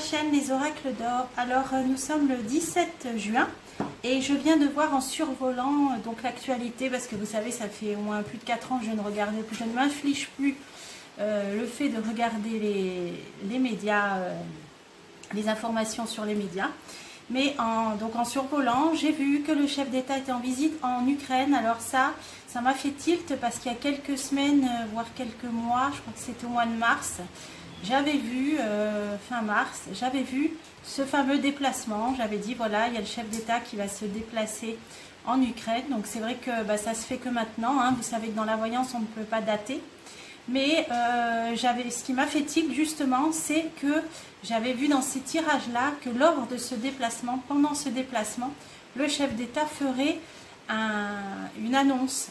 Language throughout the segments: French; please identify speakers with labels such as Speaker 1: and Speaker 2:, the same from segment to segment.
Speaker 1: chaîne Les Oracles d'Or. Alors nous sommes le 17 juin et je viens de voir en survolant donc l'actualité, parce que vous savez ça fait au moins plus de 4 ans que je ne regardais plus, je ne m'inflige plus le fait de regarder les médias, les informations sur les médias. Mais donc en survolant, j'ai vu que le chef d'État était en visite en Ukraine. Alors ça m'a fait tilt, parce qu'il y a quelques semaines, voire quelques mois, je crois que c'était au mois de mars, j'avais vu, fin mars, j'avais vu ce fameux déplacement. J'avais dit voilà, il y a le chef d'État qui va se déplacer en Ukraine. Donc c'est vrai que ça se fait que maintenant, hein. Vous savez que dans la voyance on ne peut pas dater. Mais ce qui m'a fait tilt justement, c'est que j'avais vu dans ces tirages-là que lors de ce déplacement, pendant ce déplacement, le chef d'État ferait une annonce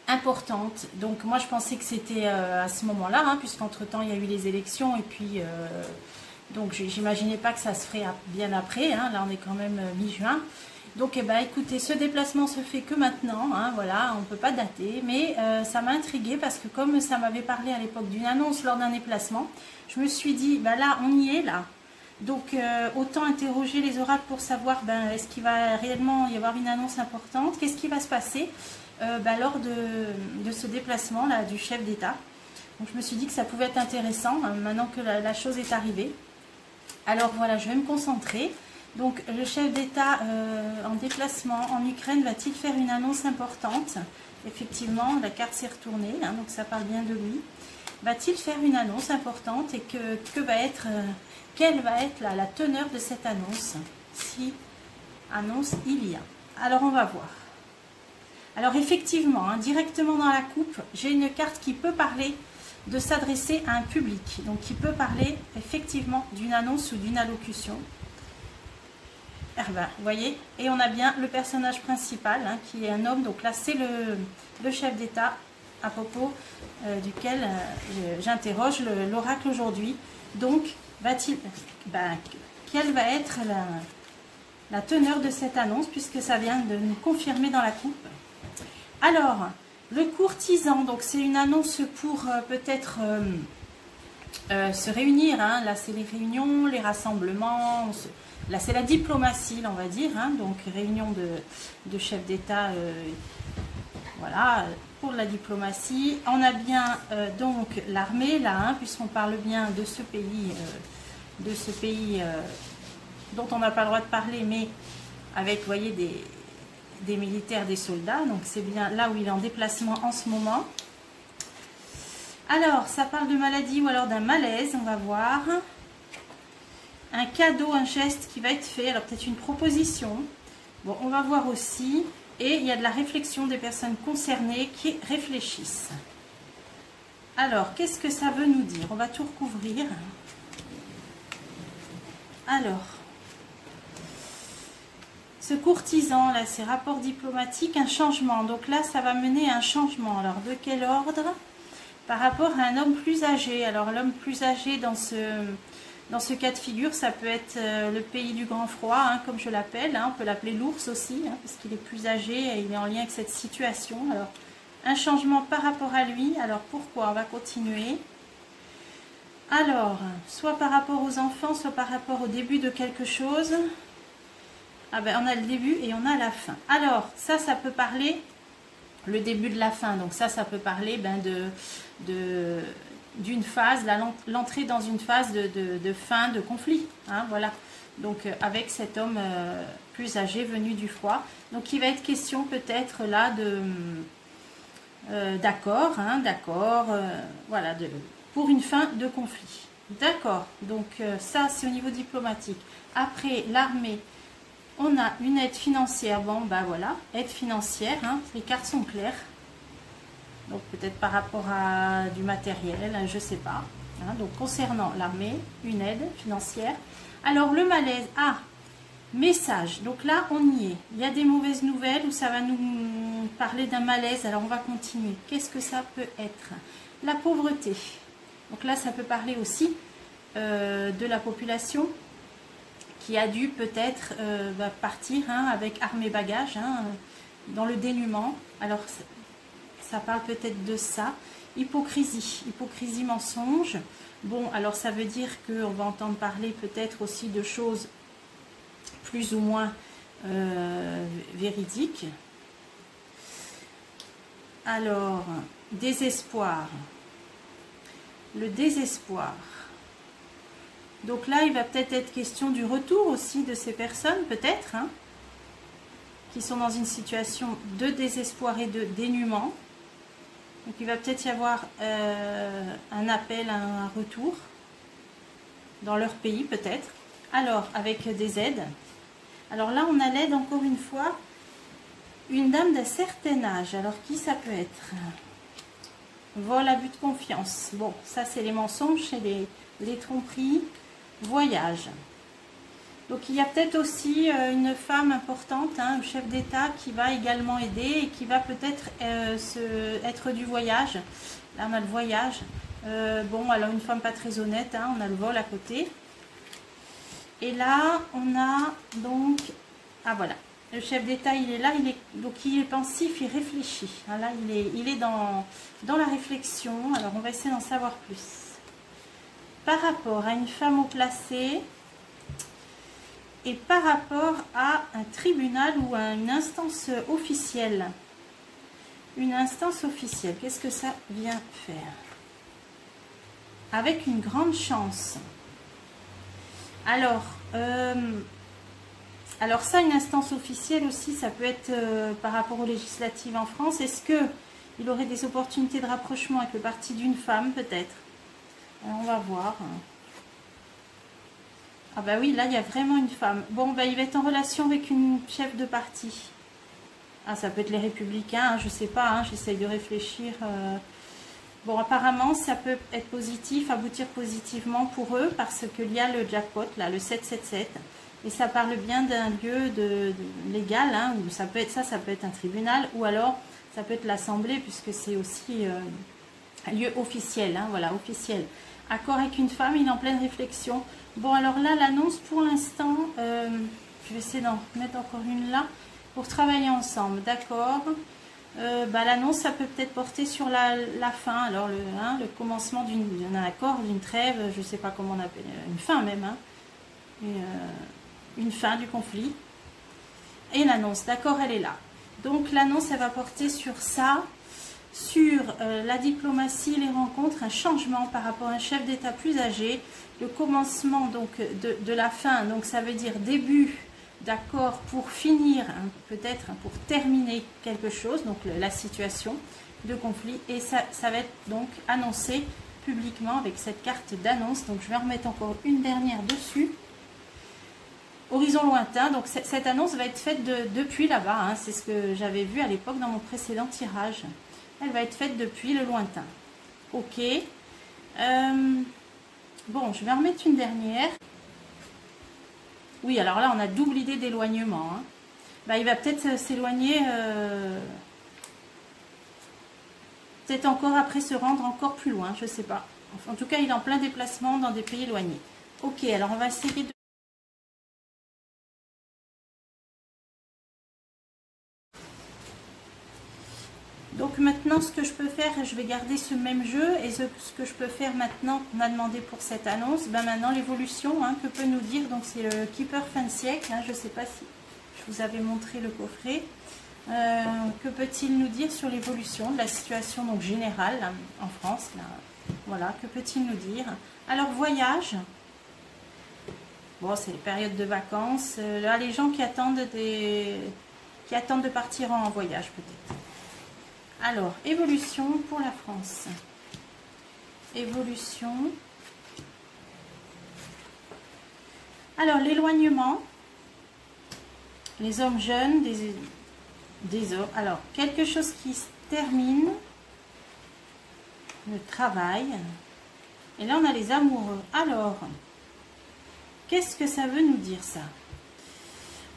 Speaker 1: importante. Donc moi je pensais que c'était à ce moment-là, hein, puisqu'entre-temps il y a eu les élections, et puis donc j'imaginais pas que ça se ferait bien après, hein. Là on est quand même mi-juin. Donc écoutez, ce déplacement se fait que maintenant, hein, voilà, on ne peut pas dater, mais ça m'a intriguée, parce que comme ça m'avait parlé à l'époque d'une annonce lors d'un déplacement, je me suis dit, là on y est là, donc autant interroger les oracles pour savoir est-ce qu'il va réellement y avoir une annonce importante, qu'est-ce qui va se passer lors de ce déplacement là du chef d'État. Donc je me suis dit que ça pouvait être intéressant, hein, maintenant que la chose est arrivée. Alors voilà, je vais me concentrer. Donc le chef d'État en déplacement en Ukraine va-t-il faire une annonce importante? Effectivement, la carte s'est retournée, hein, donc ça parle bien de lui. Va-t-il faire une annonce importante, et quelle va être la teneur de cette annonce, si annonce il y a? Alors on va voir. Alors effectivement, hein, directement dans la coupe, j'ai une carte qui peut parler de s'adresser à un public, donc qui peut parler effectivement d'une annonce ou d'une allocution. Vous voyez, et on a bien le personnage principal, hein, qui est un homme. Donc là c'est le chef d'État à propos duquel j'interroge l'oracle aujourd'hui. Donc quelle va être la teneur de cette annonce, puisque ça vient de nous confirmer dans la coupe. Alors le courtisan, donc c'est une annonce pour peut-être se réunir, hein. Là c'est les réunions, les rassemblements, là c'est la diplomatie, on va dire, hein. Donc réunion de chefs d'État, voilà, pour la diplomatie. On a bien donc l'armée là, hein, puisqu'on parle bien de ce pays dont on n'a pas le droit de parler, mais avec, vous voyez, des militaires, des soldats. Donc c'est bien là où il est en déplacement en ce moment. Alors ça parle de maladie ou alors d'un malaise, on va voir. Un cadeau, un geste qui va être fait, alors peut-être une proposition. Bon, on va voir aussi. Et il y a de la réflexion des personnes concernées qui réfléchissent. Alors, qu'est-ce que ça veut nous dire? On va tout recouvrir. Alors, ce courtisan, là, c'est rapport diplomatique, un changement. Donc là, ça va mener à un changement. Alors, de quel ordre? Par rapport à un homme plus âgé. Alors, l'homme plus âgé dans ce cas de figure, ça peut être le pays du grand froid, hein, comme je l'appelle, hein. On peut l'appeler l'ours aussi, hein, parce qu'il est plus âgé et il est en lien avec cette situation. Alors, un changement par rapport à lui. Alors, pourquoi? On va continuer. Alors, soit par rapport aux enfants, soit par rapport au début de quelque chose. Ah on a le début et on a la fin. Alors, ça peut parler, le début de la fin. Donc ça peut parler d'une phase, l'entrée dans une phase de fin de conflit, hein, voilà. Donc avec cet homme plus âgé venu du froid, donc il va être question peut-être là d'accord, hein, voilà, pour une fin de conflit, d'accord. Donc ça c'est au niveau diplomatique. Après l'armée, on a une aide financière. Bon voilà, aide financière, hein, les cartes sont claires. Donc peut-être par rapport à du matériel, je ne sais pas. Hein, donc concernant l'armée, une aide financière. Alors le malaise, message. Donc là on y est. Il y a des mauvaises nouvelles où ça va nous parler d'un malaise. Alors on va continuer. Qu'est-ce que ça peut être? La pauvreté. Donc là ça peut parler aussi de la population qui a dû peut-être partir, hein, avec armes et bagages, hein, dans le dénuement. Alors ça parle peut-être de ça. Hypocrisie, hypocrisie, mensonge. Bon, alors ça veut dire qu'on va entendre parler peut-être aussi de choses plus ou moins véridiques. Alors, désespoir. Le désespoir. Donc là, il va peut-être être question du retour aussi de ces personnes, peut-être, hein, qui sont dans une situation de désespoir et de dénuement. Donc il va peut-être y avoir un appel à un retour dans leur pays, peut-être. Alors, avec des aides. Alors là, on a l'aide, encore une fois, une dame d'un certain âge. Alors, qui ça peut être? Vol, abus de confiance. Bon, ça, c'est les mensonges, c'est les tromperies. Voyage. Donc il y a peut-être aussi une femme importante, hein, un chef d'État qui va également aider et qui va peut-être être du voyage. Là on a le voyage. Bon, alors une femme pas très honnête, hein, on a le vol à côté. Et là on a donc, ah voilà, le chef d'État il est là, donc il est pensif, il réfléchit. Hein, là il est dans la réflexion. Alors on va essayer d'en savoir plus. Par rapport à une femme haut placée et par rapport à un tribunal ou à une instance officielle. Une instance officielle, qu'est-ce que ça vient faire? Avec une grande chance. Alors ça, une instance officielle aussi, ça peut être par rapport aux législatives en France. Est-ce qu'il aurait des opportunités de rapprochement avec le parti d'une femme, peut-être? On va voir. Ah bah oui, là il y a vraiment une femme. Bon, bah il va être en relation avec une chef de parti. Ah, ça peut être les Républicains, hein, je sais pas, hein, j'essaye de réfléchir. Bon, apparemment ça peut être positif, aboutir positivement pour eux, parce qu'il y a le jackpot, là, le 777. Et ça parle bien d'un lieu légal, hein, où ça peut être ça peut être un tribunal, ou alors ça peut être l'Assemblée, puisque c'est aussi un lieu officiel, hein, voilà, officiel. Accord avec une femme, il est en pleine réflexion. Bon, alors là, l'annonce, pour l'instant, je vais essayer d'en mettre encore une là, pour travailler ensemble, d'accord. L'annonce, ça peut peut-être porter sur la fin, alors le commencement d'un accord, d'une trêve, je ne sais pas comment on appelle, une fin même, hein, une fin du conflit. Et l'annonce, d'accord, elle est là. Donc l'annonce, elle va porter sur ça, sur la diplomatie, les rencontres, un changement par rapport à un chef d'État plus âgé, le commencement donc de la fin, donc ça veut dire début d'accord pour finir, hein, peut-être pour terminer quelque chose, donc la situation de conflit, et ça va être donc annoncé publiquement avec cette carte d'annonce. Donc je vais en remettre encore une dernière dessus. Horizon lointain, donc cette annonce va être faite depuis là-bas, hein, c'est ce que j'avais vu à l'époque dans mon précédent tirage. Elle va être faite depuis le lointain. Ok. Bon, je vais en remettre une dernière. Oui, alors là, on a double idée d'éloignement. Hein. Bah, il va peut-être s'éloigner, peut-être encore après se rendre encore plus loin, je ne sais pas. En tout cas, il est en plein déplacement dans des pays éloignés. Ok, alors on va essayer de... Donc maintenant, ce que je peux faire, je vais garder ce même jeu, et ce que je peux faire maintenant, qu'on a demandé pour cette annonce, ben maintenant l'évolution, hein, que peut nous dire, donc c'est le Keeper fin de siècle, hein, je ne sais pas si je vous avais montré le coffret, que peut-il nous dire sur l'évolution de la situation donc générale là, en France, là, voilà, que peut-il nous dire? Alors voyage, bon c'est les périodes de vacances, là les gens qui attendent de partir en voyage peut-être. Alors, évolution pour la France. Évolution. Alors, l'éloignement. Les hommes jeunes, des hommes. Alors, quelque chose qui se termine. Le travail. Et là, on a les amoureux. Alors, qu'est-ce que ça veut nous dire, ça?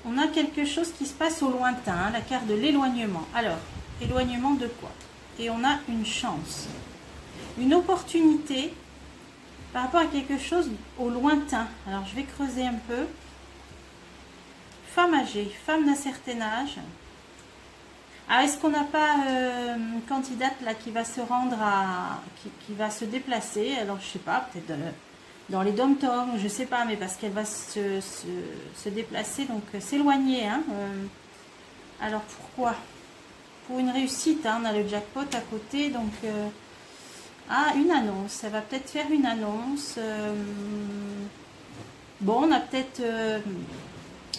Speaker 1: On a quelque chose qui se passe au lointain, hein, la carte de l'éloignement. Alors, éloignement de quoi? Et on a une chance, une opportunité par rapport à quelque chose au lointain. Alors je vais creuser un peu. Femme âgée, femme d'un certain âge. Ah, est-ce qu'on n'a pas une candidate là qui va se rendre à... qui va se déplacer? Alors, je sais pas, peut-être dans les dom-toms, je sais pas, mais parce qu'elle va se déplacer, donc s'éloigner. Hein, alors, pourquoi? Pour une réussite, hein, on a le jackpot à côté, donc... ah, une annonce. Elle va peut-être faire une annonce. Bon, on a peut-être...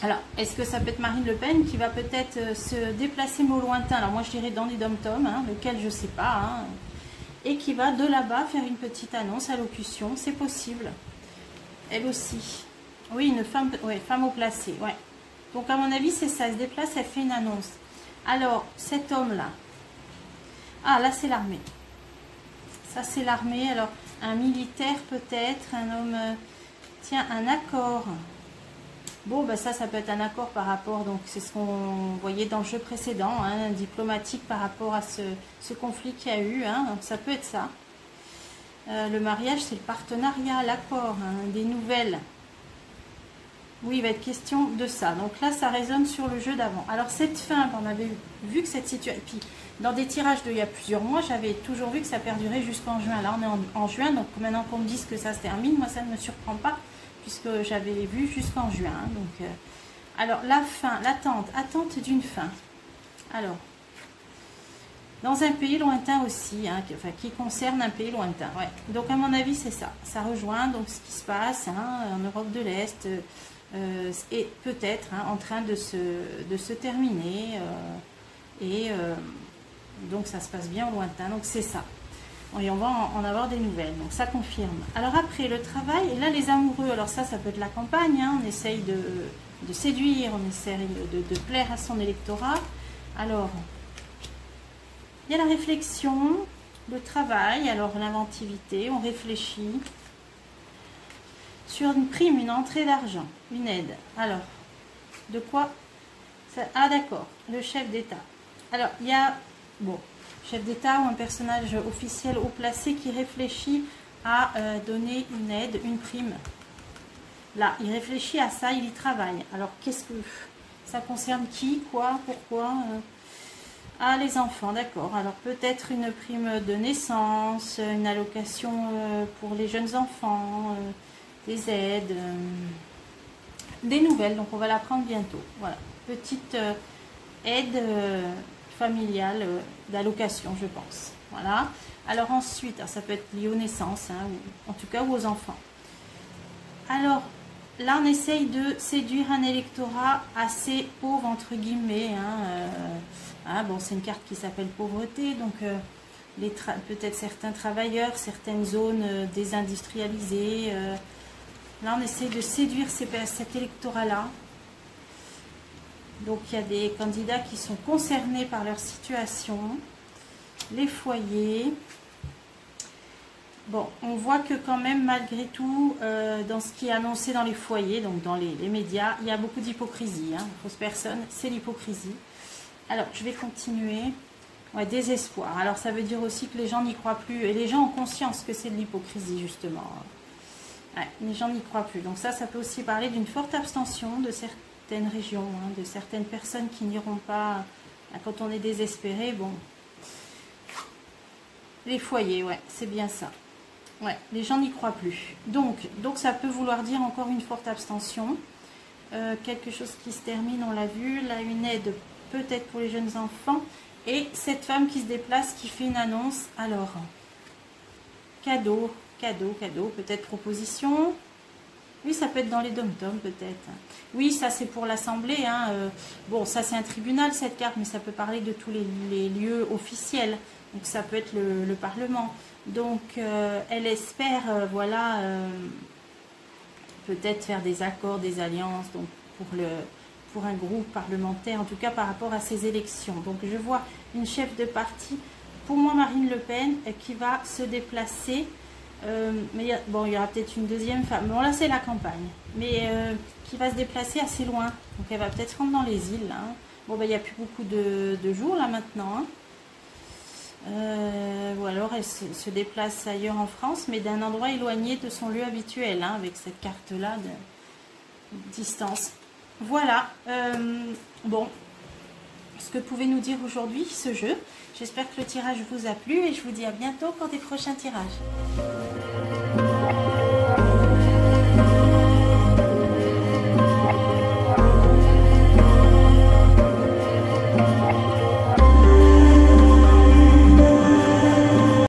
Speaker 1: alors, est-ce que ça peut être Marine Le Pen qui va peut-être se déplacer mais au lointain? Alors moi je dirais dans les dom-toms, hein, lequel je sais pas, hein, et qui va de là-bas faire une petite annonce, allocution, c'est possible. Elle aussi. Oui, une femme, ouais, femme au placé, ouais. Donc à mon avis c'est ça, elle se déplace, elle fait une annonce. Alors, cet homme-là, ah là c'est l'armée. Ça c'est l'armée, alors un militaire peut-être, un homme, tiens, un accord. Bon, ben ça peut être un accord par rapport, donc c'est ce qu'on voyait dans le jeu précédent, hein, diplomatique par rapport à ce conflit qu'il y a eu, hein, donc ça peut être ça. Le mariage, c'est le partenariat, l'accord, hein, des nouvelles. Oui, il va être question de ça. Donc là, ça résonne sur le jeu d'avant. Alors cette fin, on avait vu que cette situation... Puis dans des tirages d'il y a plusieurs mois, j'avais toujours vu que ça perdurait jusqu'en juin. Là, on est en juin, donc maintenant qu'on me dise que ça se termine, moi, ça ne me surprend pas, puisque j'avais vu jusqu'en juin. Hein, donc, alors, la fin, l'attente, attente d'une fin. Alors, dans un pays lointain aussi, hein, qui concerne un pays lointain. Ouais. Donc, à mon avis, c'est ça. Ça rejoint donc ce qui se passe hein, en Europe de l'Est et peut-être hein, en train de se terminer. Donc, ça se passe bien au lointain. Donc, c'est ça. Et on va en avoir des nouvelles, donc ça confirme. Alors après, le travail, et là les amoureux, alors ça peut être la campagne, hein, on essaye de séduire, on essaye de plaire à son électorat. Alors, il y a la réflexion, le travail, alors l'inventivité, on réfléchit sur une prime, une entrée d'argent, une aide. Alors, de quoi ça... Ah d'accord, le chef d'État. Alors, il y a, bon... chef d'État ou un personnage officiel haut placé qui réfléchit à donner une aide, une prime. Là, il réfléchit à ça, il y travaille. Alors, qu'est-ce que ça concerne qui, quoi, pourquoi Ah, les enfants, d'accord. Alors, peut-être une prime de naissance, une allocation pour les jeunes enfants, des aides, des nouvelles. Donc, on va l'apprendre bientôt. Voilà, petite aide... familiale d'allocation, je pense. Voilà. Alors ensuite, ça peut être lié aux naissances, hein, ou en tout cas ou aux enfants. Alors, là, on essaye de séduire un électorat assez pauvre, entre guillemets. Bon, c'est une carte qui s'appelle pauvreté, donc peut-être certains travailleurs, certaines zones désindustrialisées. Là, on essaye de séduire cet électorat-là. Donc, il y a des candidats qui sont concernés par leur situation. Les foyers. Bon, on voit que quand même, malgré tout, dans ce qui est annoncé dans les foyers, donc dans les médias, il y a beaucoup d'hypocrisie. Hein. Fausse personne, c'est l'hypocrisie. Alors, je vais continuer. Ouais, désespoir. Alors, ça veut dire aussi que les gens n'y croient plus. Et les gens ont conscience que c'est de l'hypocrisie, justement. Ouais, les gens n'y croient plus. Donc ça peut aussi parler d'une forte abstention de certaines régions, hein, de certaines personnes qui n'iront pas quand on est désespéré. Bon, les foyers, ouais, c'est bien ça. Ouais, les gens n'y croient plus. Donc ça peut vouloir dire encore une forte abstention. Quelque chose qui se termine, on l'a vu. Là, une aide peut-être pour les jeunes enfants. Et cette femme qui se déplace, qui fait une annonce. Alors, cadeau, peut-être proposition. Oui, ça peut être dans les dom-toms, peut-être. Oui, ça, c'est pour l'Assemblée. Hein. Bon, ça, c'est un tribunal, cette carte, mais ça peut parler de tous les lieux officiels. Donc, ça peut être le Parlement. Donc, elle espère, voilà, peut-être faire des accords, des alliances, donc pour un groupe parlementaire, en tout cas par rapport à ces élections. Donc, je vois une chef de parti, pour moi, Marine Le Pen, qui va se déplacer. Mais il y aura peut-être une deuxième femme. Bon, là, c'est la campagne. Mais qui va se déplacer assez loin. Donc, elle va peut-être rentrer dans les îles. Hein. Bon, il n'y a plus beaucoup de jours, là, maintenant. Hein. Ou alors, elle se déplace ailleurs en France, mais d'un endroit éloigné de son lieu habituel, hein, avec cette carte-là de distance. Voilà. Bon. ce que pouvait nous dire aujourd'hui ce jeu. J'espère que le tirage vous a plu et je vous dis à bientôt pour des prochains tirages.